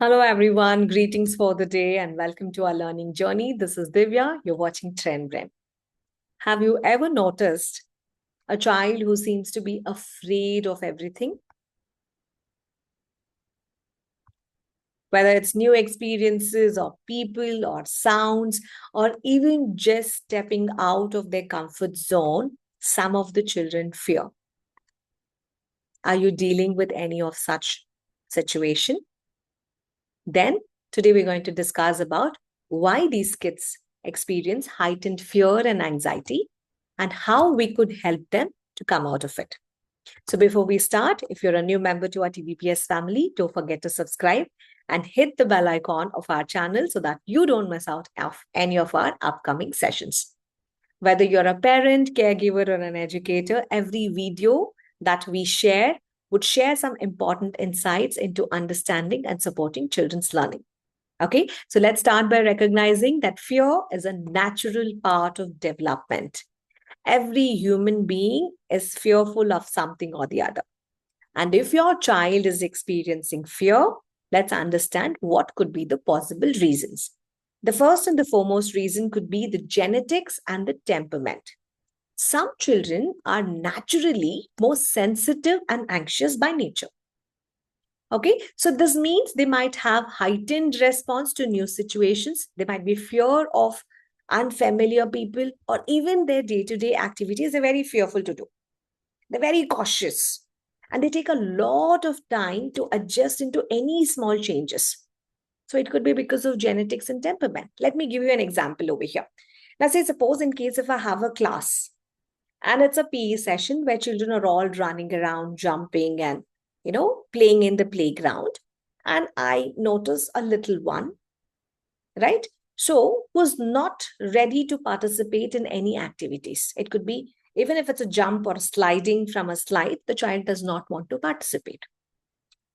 Hello, everyone. Greetings for the day and welcome to our learning journey. This is Divya. You're watching Trend Brain. Have you ever noticed a child who seems to be afraid of everything? Whether it's new experiences or people or sounds or even just stepping out of their comfort zone, some of the children fear. Are you dealing with any of such situation? Then today we're going to discuss about why these kids experience heightened fear and anxiety and how we could help them to come out of it. So before we start, if you're a new member to our TVPS family, don't forget to subscribe and hit the bell icon of our channel so that you don't miss out of any of our upcoming sessions. Whether you're a parent, caregiver, or an educator, every video that we share would share some important insights into understanding and supporting children's learning. Okay, so let's start by recognizing that fear is a natural part of development. Every human being is fearful of something or the other. And if your child is experiencing fear, let's understand what could be the possible reasons. The first and the foremost reason could be the genetics and the temperament. Some children are naturally more sensitive and anxious by nature. Okay, so this means they might have heightened response to new situations. They might be fear of unfamiliar people or even their day-to-day activities. They're very fearful to do. They're very cautious and they take a lot of time to adjust into any small changes. So it could be because of genetics and temperament. Let me give you an example over here. Now, say, suppose in case if I have a class and it's a PE session where children are all running around, jumping and, playing in the playground. And I notice a little one, right? So who's not ready to participate in any activities. It could be even if it's a jump or sliding from a slide, the child does not want to participate.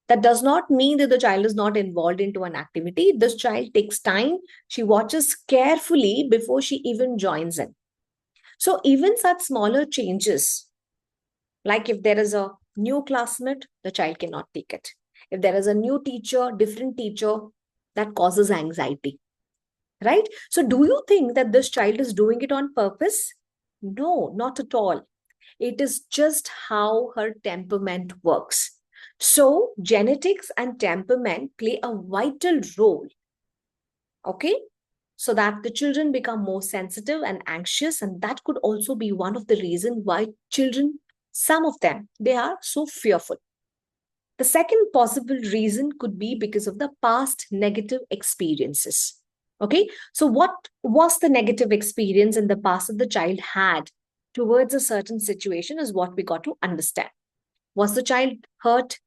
That does not mean that the child is not involved into an activity. This child takes time. She watches carefully before she even joins in. So even such smaller changes, like if there is a new classmate, the child cannot take it. If there is a new teacher, different teacher, that causes anxiety, right? So do you think that this child is doing it on purpose? No, not at all. It is just how her temperament works. So genetics and temperament play a vital role, okay? So that the children become more sensitive and anxious, and that could also be one of the reasons why children, some of them, they are so fearful. The second possible reason could be because of the past negative experiences. Okay, so what was the negative experience in the past that the child had towards a certain situation is what we got to understand. Was the child hurt?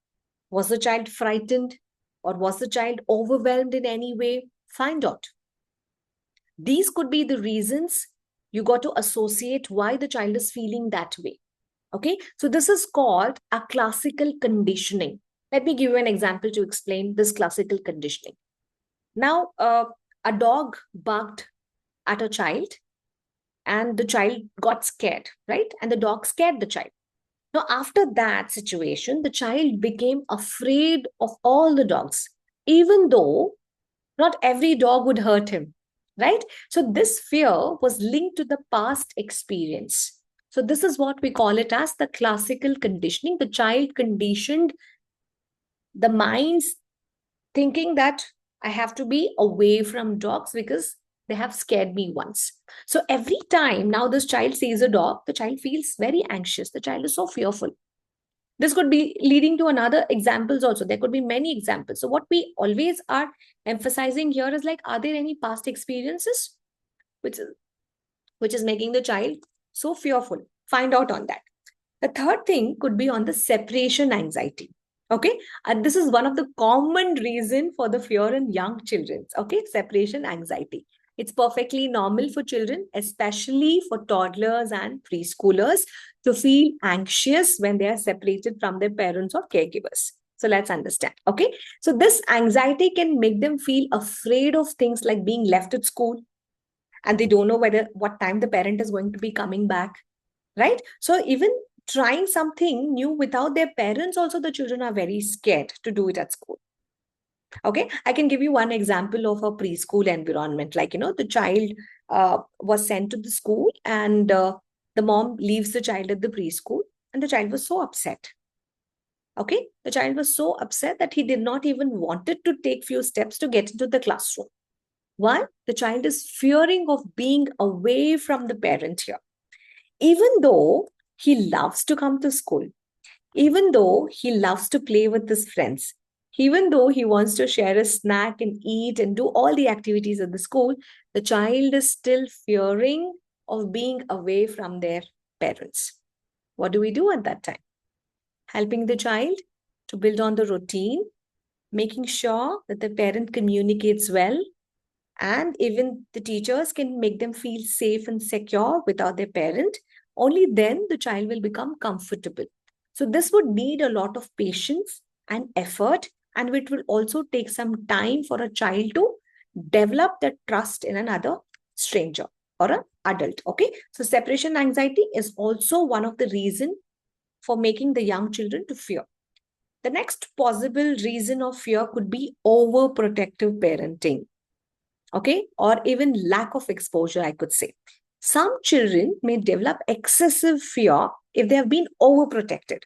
Was the child frightened? Or was the child overwhelmed in any way? Find out. These could be the reasons you got to associate why the child is feeling that way. Okay, so this is called a classical conditioning. Let me give you an example to explain this classical conditioning. Now, a dog barked at a child and the child got scared, right? And the dog scared the child. Now, after that situation, the child became afraid of all the dogs, even though not every dog would hurt him, right? So this fear was linked to the past experience. So this is what we call it as the classical conditioning. The child conditioned the mind's thinking that I have to be away from dogs because they have scared me once. So every time now this child sees a dog, the child feels very anxious. The child is so fearful. This could be leading to another examples also. There could be many examples. So what we always are emphasizing here is like, are there any past experiences which is making the child so fearful? Find out on that. The third thing could be on the separation anxiety. Okay, and this is one of the common reason for the fear in young children. Okay, separation anxiety. It's perfectly normal for children, especially for toddlers and preschoolers, to feel anxious when they are separated from their parents or caregivers. So let's understand. Okay, so this anxiety can make them feel afraid of things like being left at school, and they don't know whether what time the parent is going to be coming back, right? So even trying something new without their parents, also the children are very scared to do it at school. Okay, I can give you one example of a preschool environment. Like, the child was sent to the school, and the mom leaves the child at the preschool, and the child was so upset. Okay, the child was so upset that he did not even wanted to take few steps to get into the classroom. Why? The child is fearing of being away from the parent here. Even though he loves to come to school, even though he loves to play with his friends, even though he wants to share a snack and eat and do all the activities at the school, the child is still fearing of being away from their parents. What do we do at that time? Helping the child to build on the routine, making sure that the parent communicates well, and even the teachers can make them feel safe and secure without their parent. Only then the child will become comfortable. So this would need a lot of patience and effort, and it will also take some time for a child to develop that trust in another stranger or an adult. Okay, so separation anxiety is also one of the reason for making the young children to fear. The next possible reason of fear could be overprotective parenting, okay, or even lack of exposure, I could say. Some children may develop excessive fear if they have been overprotected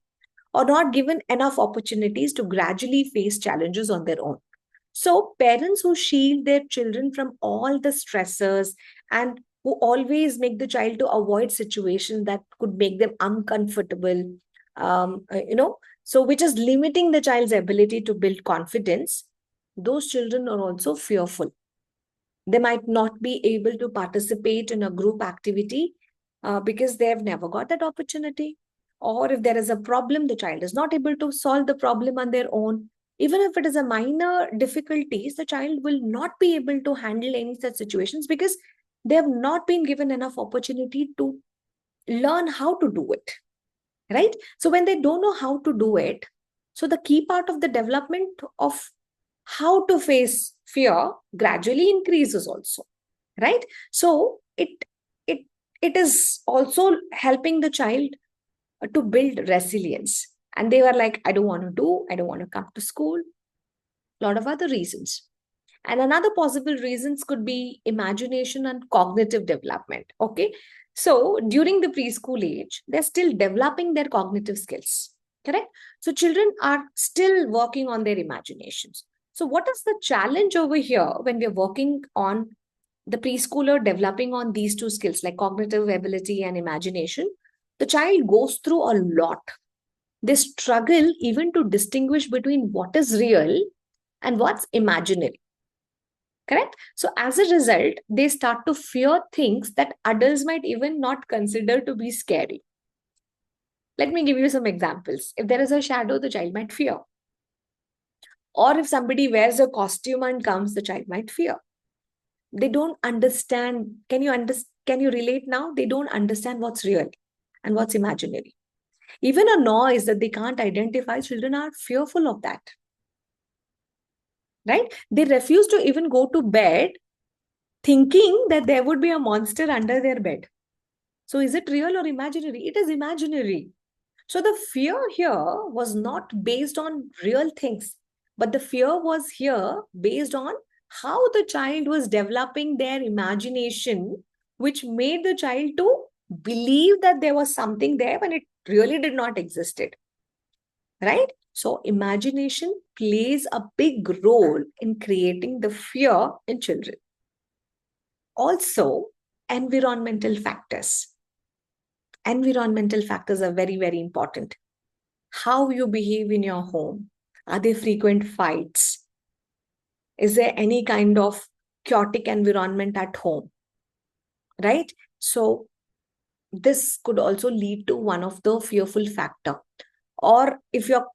or not given enough opportunities to gradually face challenges on their own. So, parents who shield their children from all the stressors and who always make the child to avoid situations that could make them uncomfortable, so which is limiting the child's ability to build confidence, those children are also fearful. They might not be able to participate in a group activity because they have never got that opportunity. Or if there is a problem, the child is not able to solve the problem on their own. Even if it is a minor difficulties, the child will not be able to handle any such situations because they have not been given enough opportunity to learn how to do it. Right? So when they don't know how to do it, so the key part of the development of how to face fear gradually increases also, right? So it it is also helping the child to build resilience, and they were like, I don't want to come to school, a lot of other reasons. And another possible reasons could be imagination and cognitive development. Okay. So during the preschool age, they're still developing their cognitive skills. Correct? So children are still working on their imaginations. So what is the challenge over here when we're working on the preschooler developing on these two skills like cognitive ability and imagination? The child goes through a lot. They struggle even to distinguish between what is real and what's imaginary. Correct? So, as a result, they start to fear things that adults might even not consider to be scary. Let me give you some examples. If there is a shadow, the child might fear. Or if somebody wears a costume and comes, the child might fear. They don't understand. Can you relate now? They don't understand what's real and what's imaginary. Even a noise that they can't identify, children are fearful of that. Right? They refuse to even go to bed thinking that there would be a monster under their bed. So is it real or imaginary? It is imaginary. So the fear here was not based on real things, but the fear was here based on how the child was developing their imagination, which made the child to believe that there was something there when it really did not existed. Right? So imagination plays a big role in creating the fear in children. Also, environmental factors. Environmental factors are very, very important. How you behave in your home. Are there frequent fights? Is there any kind of chaotic environment at home? Right? So this could also lead to one of the fearful factor. Or if you're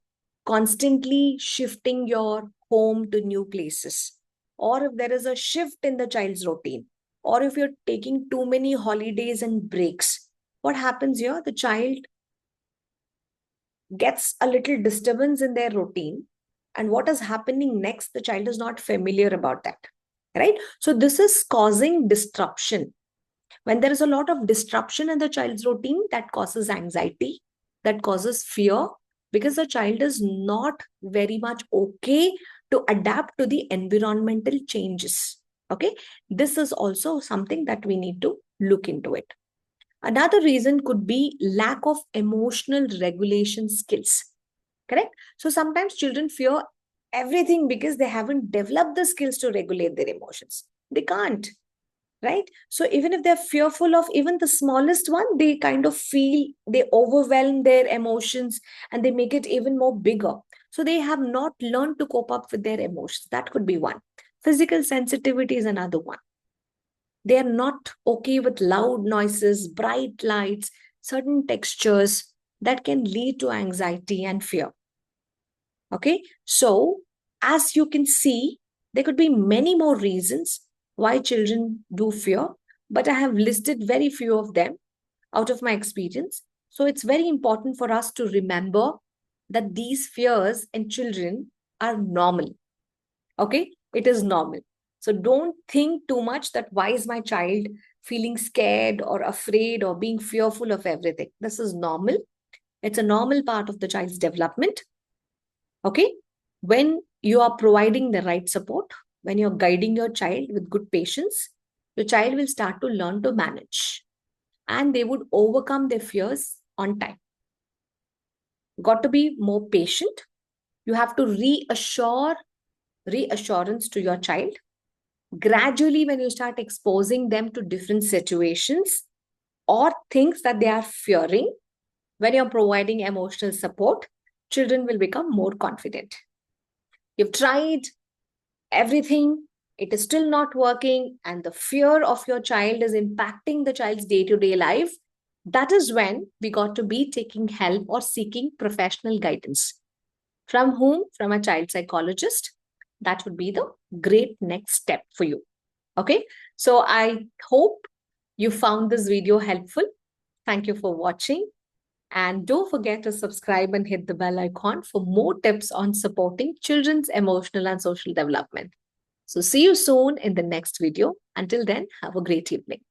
constantly shifting your home to new places, or if there is a shift in the child's routine, or if you're taking too many holidays and breaks, what happens here? The child gets a little disturbance in their routine, and what is happening next, the child is not familiar about that, right? So this is causing disruption. When there is a lot of disruption in the child's routine, that causes anxiety, that causes fear, because the child is not very much okay to adapt to the environmental changes. Okay, this is also something that we need to look into it. Another reason could be lack of emotional regulation skills. Correct? So sometimes children fear everything because they haven't developed the skills to regulate their emotions. They can't, right? So even if they're fearful of even the smallest one, they kind of feel they overwhelm their emotions and they make it even more bigger. So they have not learned to cope up with their emotions. That could be one. Physical sensitivity is another one. They are not okay with loud noises, bright lights, certain textures that can lead to anxiety and fear. Okay, so as you can see, there could be many more reasons why children do fear, but I have listed very few of them out of my experience. So it's very important for us to remember that these fears in children are normal. Okay, it is normal. So don't think too much that why is my child feeling scared or afraid or being fearful of everything. This is normal. It's a normal part of the child's development. Okay, when you are providing the right support, when you're guiding your child with good patience, your child will start to learn to manage and they would overcome their fears on time. Got to be more patient. You have to reassurance to your child. Gradually, when you start exposing them to different situations or things that they are fearing, when you're providing emotional support, children will become more confident. You've tried everything, it is still not working, and the fear of your child is impacting the child's day to day life, that is when we got to be taking help or seeking professional guidance. From whom? From a child psychologist. That would be the great next step for you. Okay, so I hope you found this video helpful. Thank you for watching. And don't forget to subscribe and hit the bell icon for more tips on supporting children's emotional and social development. So see you soon in the next video. Until then, have a great evening.